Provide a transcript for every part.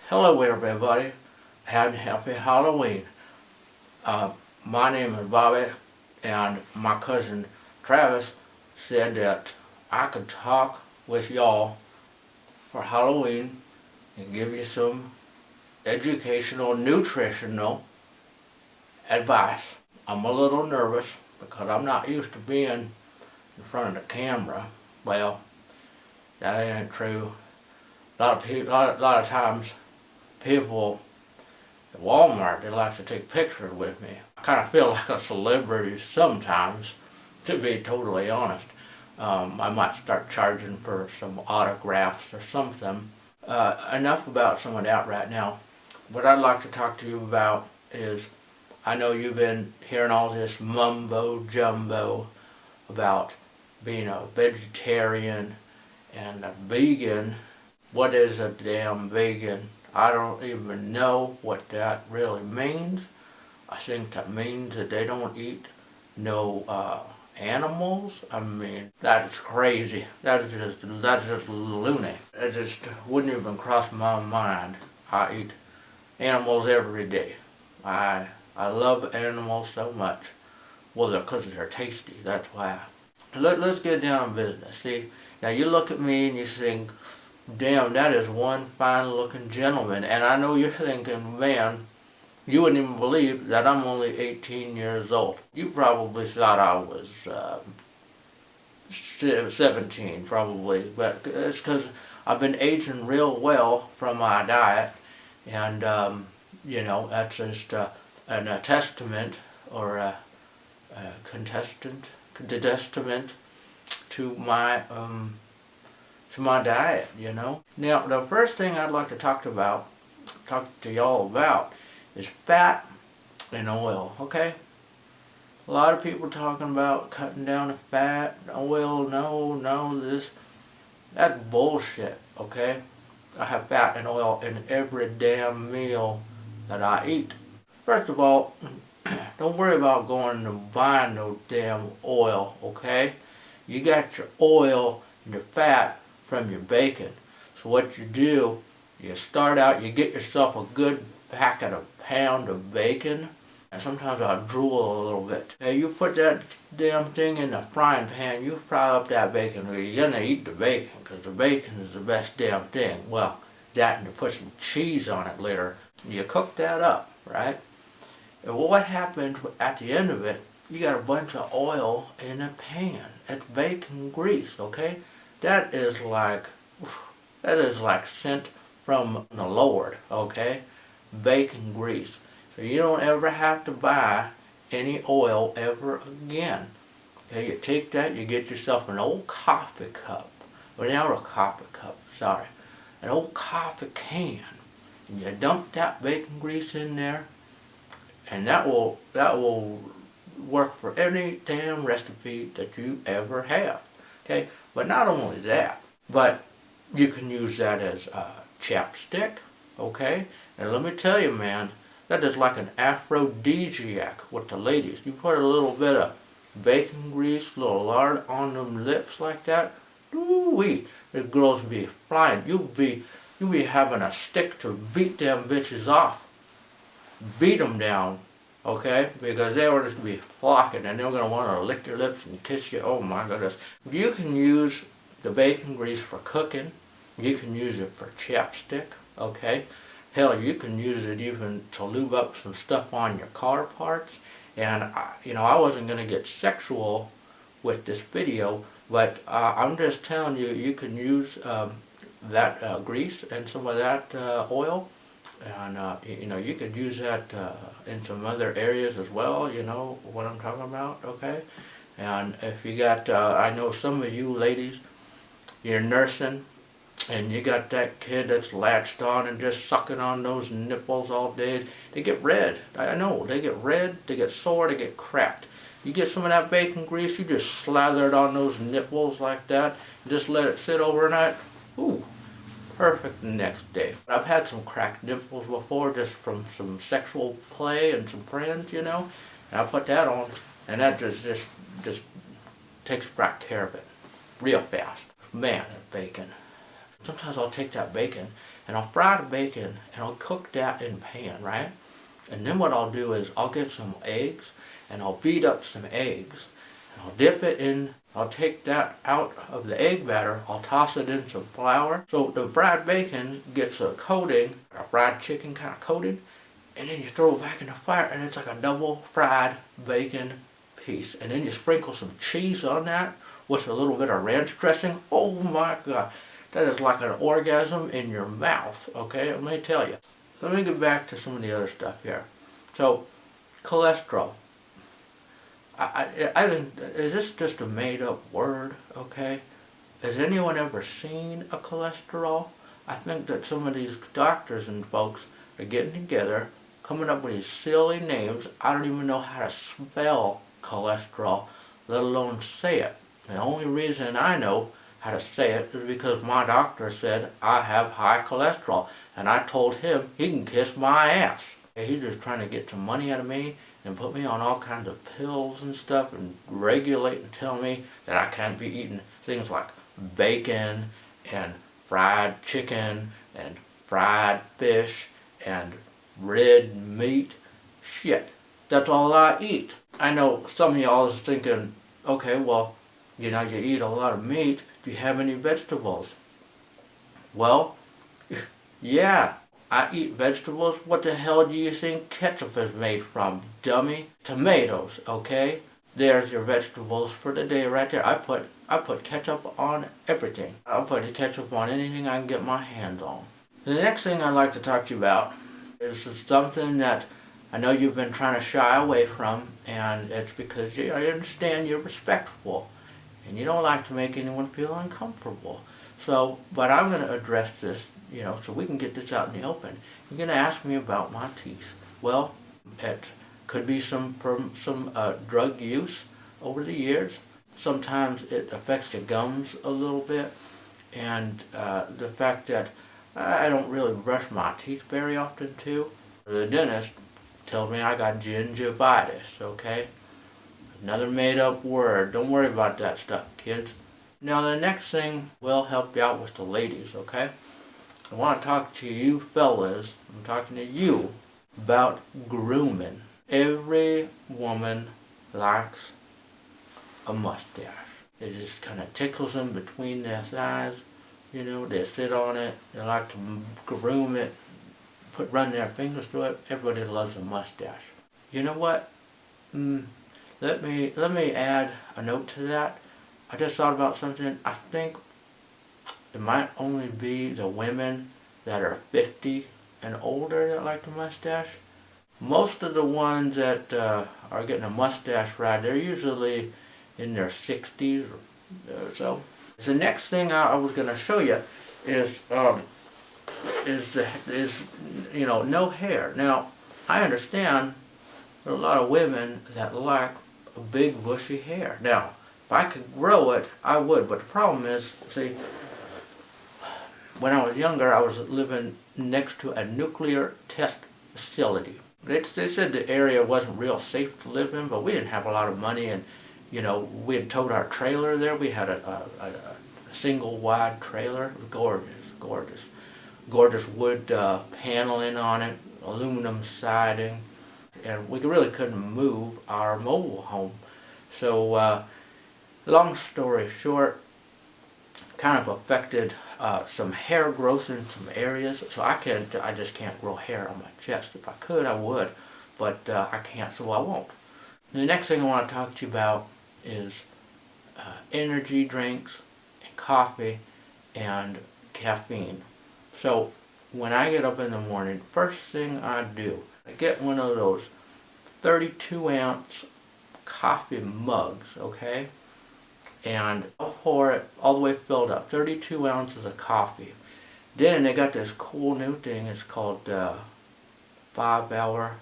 Hello everybody, and happy Halloween. My name is Bobby, and my cousin Travis said that I could talk with y'all for Halloween and give you some educational, nutritional advice. I'm a little nervous because I'm not used to being in front of the camera. Well, that ain't true. A lot of times people at Walmart, they like to take pictures with me. I kind of feel like a celebrity sometimes, to be totally honest. I might start charging for some autographs or something. Enough about some of that right now. What I'd like to talk to you about is, I know you've been hearing all this mumbo jumbo about being a vegetarian and a vegan. What is a damn vegan? I don't even know what that really means. I think that means that they don't eat no animals. I mean, that is crazy. That's just loony. It just wouldn't even cross my mind. I eat animals every day. I love animals so much. Well, because they're tasty. That's why. Let's get down to business. See, now you look at me and you think, damn, that is one fine looking gentleman. And I know you're thinking, man, you wouldn't even believe that I'm only 18 years old. You probably thought I was 17, probably. But it's because I've been aging real well from my diet. And, that's just a testament or a testament to my diet, Now, the first thing I'd like to talk to y'all about is fat and oil, okay? A lot of people talking about cutting down the fat, oil, that's bullshit, okay? I have fat and oil in every damn meal that I eat. First of all, don't worry about going to buying no damn oil, okay? You got your oil and your fat from your bacon. So what you do, you start out, you get yourself a good pound of bacon, and sometimes I'll drool a little bit. You put that damn thing in the frying pan, you fry up that bacon. You're gonna eat the bacon, because the bacon is the best damn thing. Well, that and you put some cheese on it later. You cook that up, right? And what happens at the end of it, you got a bunch of oil in a pan. It's bacon grease, okay? That is like sent from the Lord, okay? Bacon grease. So you don't ever have to buy any oil ever again. Okay, you take that, you get yourself an old coffee cup, or not a coffee cup, sorry, an old coffee can, and you dump that bacon grease in there, and that will work for any damn recipe that you ever have. Okay, but not only that, but you can use that as a chapstick, okay? And let me tell you, man, that is like an aphrodisiac with the ladies. You put a little bit of bacon grease, a little lard on them lips like that, ooh-wee, the girls be flying. You'll be having a stick to beat them bitches off. Beat them down, okay? Because they will just be flocking and they're going to want to lick your lips and kiss you. Oh my goodness. You can use the bacon grease for cooking. You can use it for chapstick, okay? Hell, you can use it even to lube up some stuff on your car parts. And, I wasn't going to get sexual with this video, but I'm just telling you, you can use that grease and some of that oil. And, you could use that in some other areas as well, what I'm talking about, okay? And if you got, I know some of you ladies, you're nursing, and you got that kid that's latched on and just sucking on those nipples all day, they get red. I know, they get red, they get sore, they get cracked. You get some of that bacon grease, you just slather it on those nipples like that, and just let it sit overnight. Ooh. Perfect the next day. I've had some cracked nipples before just from some sexual play and some friends, and I put that on, and that just takes right care of it real fast. Man, that bacon. Sometimes I'll take that bacon and I'll fry the bacon and I'll cook that in the pan, right? And then what I'll do is I'll get some eggs and I'll beat up some eggs and I'll dip it in. I'll take that out of the egg batter. I'll toss it in some flour. So the fried bacon gets a coating, a fried chicken kind of coating, and then you throw it back in the fire and it's like a double fried bacon piece. And then you sprinkle some cheese on that with a little bit of ranch dressing. Oh my God, that is like an orgasm in your mouth, okay? Let me tell you. Let me get back to some of the other stuff here. So, cholesterol. I think, is this just a made up word, okay? Has anyone ever seen a cholesterol? I think that some of these doctors and folks are getting together, coming up with these silly names. I don't even know how to spell cholesterol, let alone say it. The only reason I know how to say it is because my doctor said I have high cholesterol, and I told him he can kiss my ass. He's just trying to get some money out of me and put me on all kinds of pills and stuff and regulate and tell me that I can't be eating things like bacon and fried chicken and fried fish and red meat. Shit, that's all I eat. I know some of y'all is thinking, okay, well, you know, you eat a lot of meat. Do you have any vegetables? Well, yeah, I eat vegetables. What the hell do you think ketchup is made from, dummy? Tomatoes, okay? There's your vegetables for the day right there. I put ketchup on everything. I'll put ketchup on anything I can get my hands on. The next thing I'd like to talk to you about is something that I know you've been trying to shy away from, and it's because I understand you're respectful and you don't like to make anyone feel uncomfortable. So, but I'm going to address this, you know, so we can get this out in the open. You're going to ask me about my teeth. Well, it could be some drug use over the years. Sometimes it affects the gums a little bit, and the fact that I don't really brush my teeth very often too. The dentist tells me I got gingivitis, okay? Another made up word. Don't worry about that stuff, kids. Now the next thing will help you out with the ladies, okay? I want to talk to you fellas, I'm talking to you, about grooming. Every woman likes a mustache. It just kind of tickles them between their thighs. You know, they sit on it, they like to groom it, run their fingers through it. Everybody loves a mustache. You know what? Let me add a note to that. I just thought about something. I think it might only be the women that are 50 and older that like the mustache. Most of the ones that are getting a mustache ride, they're usually in their 60s or so. The next thing I was going to show you is you know, no hair. Now, I understand there are a lot of women that like a big bushy hair. Now, if I could grow it, I would. But the problem is, see, when I was younger, I was living next to a nuclear test facility. They said the area wasn't real safe to live in, but we didn't have a lot of money, and you know, we had towed our trailer there. We had a single wide trailer. It was gorgeous wood paneling on it, aluminum siding, and we really couldn't move our mobile home. So, long story short, kind of affected some hair growth in some areas. So I just can't grow hair on my chest. If I could, I would, but I can't, so I won't. The next thing I want to talk to you about is energy drinks, and coffee, and caffeine. So when I get up in the morning, first thing I do, I get one of those 32-ounce coffee mugs, okay? And I'll pour it all the way filled up, 32 ounces of coffee. Then they got this cool new thing, it's called 5 hour,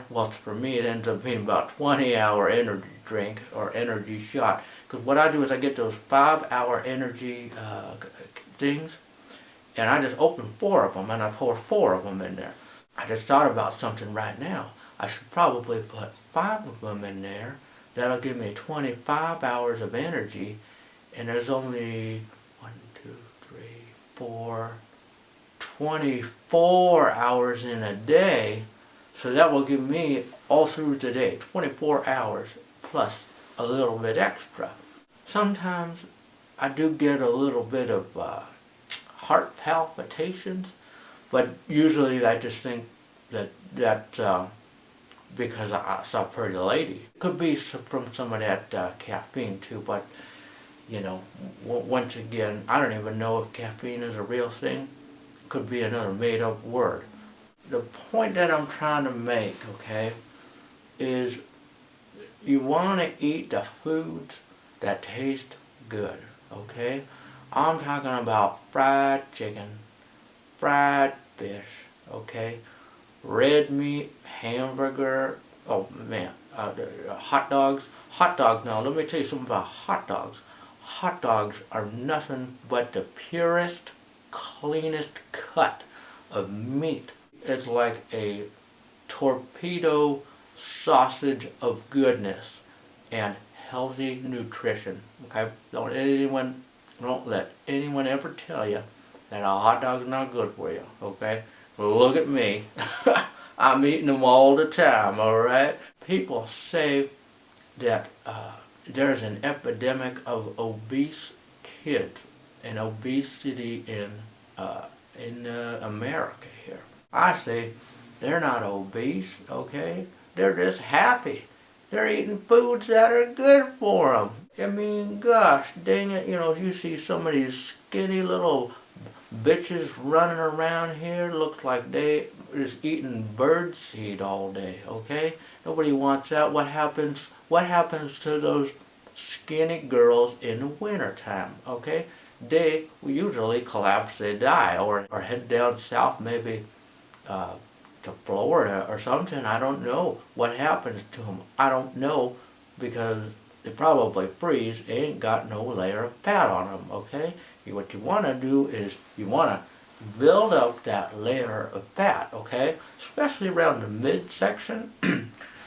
well for me it ends up being about 20-hour energy drink or energy shot. Because what I do is I get those 5-hour energy things, and I just open 4 of them and I pour 4 of them in there. I just thought about something right now. I should probably put 5 of them in there. That'll give me 25 hours of energy, and there's only 1, 2, 3, 4, 24 hours in a day, so that will give me all through the day 24 hours plus a little bit extra. Sometimes I do get a little bit of heart palpitations, but usually I just think that because I saw a pretty lady. It could be from some of that caffeine too, but you know, once again, I don't even know if caffeine is a real thing. It could be another made-up word. The point that I'm trying to make, okay, is you want to eat the foods that taste good, okay? I'm talking about fried chicken, fried fish, okay? Red meat, hamburger, oh man, hot dogs. Hot dogs, now let me tell you something about hot dogs. Hot dogs are nothing but the purest, cleanest cut of meat. It's like a torpedo sausage of goodness and healthy nutrition. Okay, don't let anyone ever tell you that a hot dog's not good for you. Okay, look at me. I'm eating them all the time. All right. People say that there's an epidemic of obese kids and obesity in America here. I say they're not obese, okay? They're just happy. They're eating foods that are good for them. I mean, gosh, dang it, you know, you see some of these skinny little bitches running around here, looks like they just eating bird seed all day, okay? Nobody wants that. What happens to those skinny girls in the wintertime, okay? They usually collapse, they die, or head down south, maybe to Florida or something. I don't know what happens to them. I don't know, because they probably freeze. They ain't got no layer of fat on them, okay? What you want to do is you want to build up that layer of fat, okay? Especially around the midsection.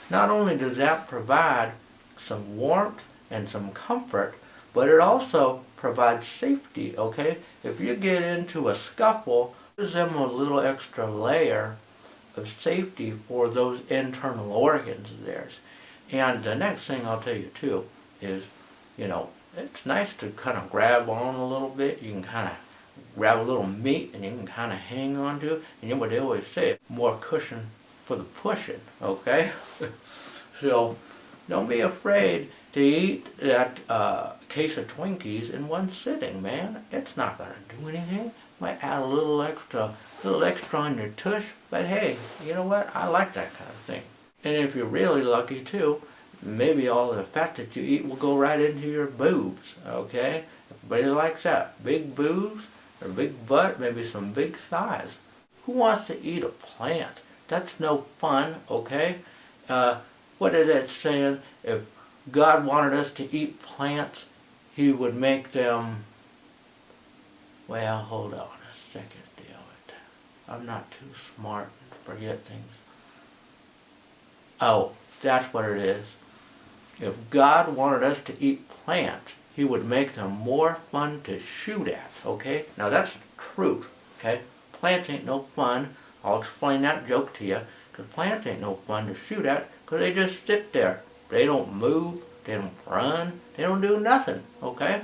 Not only does that provide some warmth and some comfort, but it also provides safety, okay? If you get into a scuffle, it gives them a little extra layer of safety for those internal organs of theirs. And the next thing I'll tell you too is, you know, it's nice to kind of grab on a little bit. You can kind of grab a little meat and you can kind of hang on to it. And you know what they always say, more cushion for the pushing, okay? So don't be afraid to eat that case of Twinkies in one sitting, man. It's not going to do anything. Might add a little extra on your tush, but hey, you know what? I like that kind of thing. And if you're really lucky too, maybe all the fat that you eat will go right into your boobs, okay? Everybody likes that. Big boobs, or big butt, maybe some big thighs. Who wants to eat a plant? That's no fun, okay? What is that saying? If God wanted us to eat plants, He would make them, well, hold on a second, deal with that. I'm not too smart to forget things. Oh, that's what it is. If God wanted us to eat plants, He would make them more fun to shoot at, okay? Now that's the truth, okay? Plants ain't no fun. I'll explain that joke to you, because plants ain't no fun to shoot at, because they just sit there. They don't move, they don't run, they don't do nothing, okay?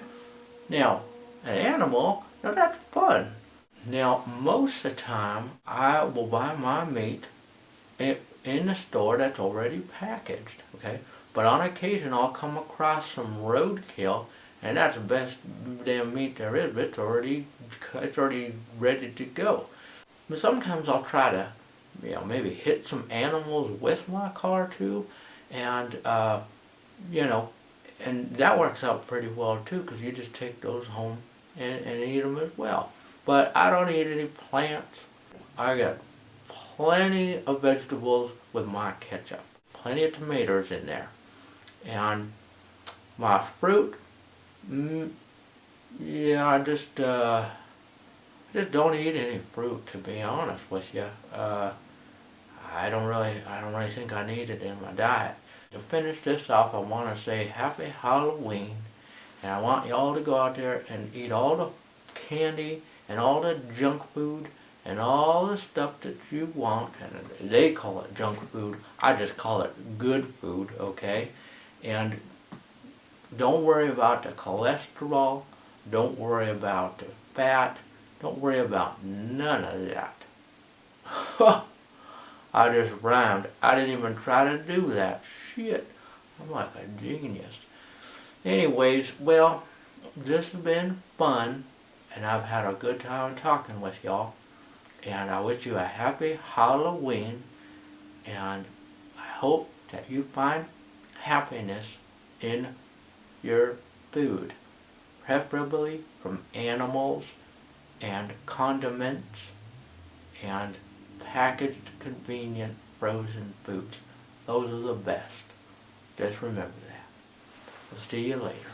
Now, an animal, now that's fun. Now, most of the time, I will buy my meat in the store that's already packaged, okay? But on occasion, I'll come across some roadkill, and that's the best damn meat there is, but it's already ready to go. But sometimes I'll try to, you know, maybe hit some animals with my car too, and you know, and that works out pretty well too, because you just take those home and eat them as well. But I don't eat any plants. I got plenty of vegetables with my ketchup, plenty of tomatoes in there, and my fruit, yeah, I just don't eat any fruit, to be honest with you. I don't really think I need it in my diet. To finish this off, I want to say Happy Halloween, and I want y'all to go out there and eat all the candy and all the junk food and all the stuff that you want, and they call it junk food. I just call it good food, okay? And don't worry about the cholesterol. Don't worry about the fat. Don't worry about none of that. I just rhymed. I didn't even try to do that. Shit. I'm like a genius. Anyways, well, this has been fun, and I've had a good time talking with y'all. And I wish you a happy Halloween, and I hope that you find happiness in your food, preferably from animals and condiments and packaged convenient frozen foods. Those are the best. Just remember that. We'll see you later.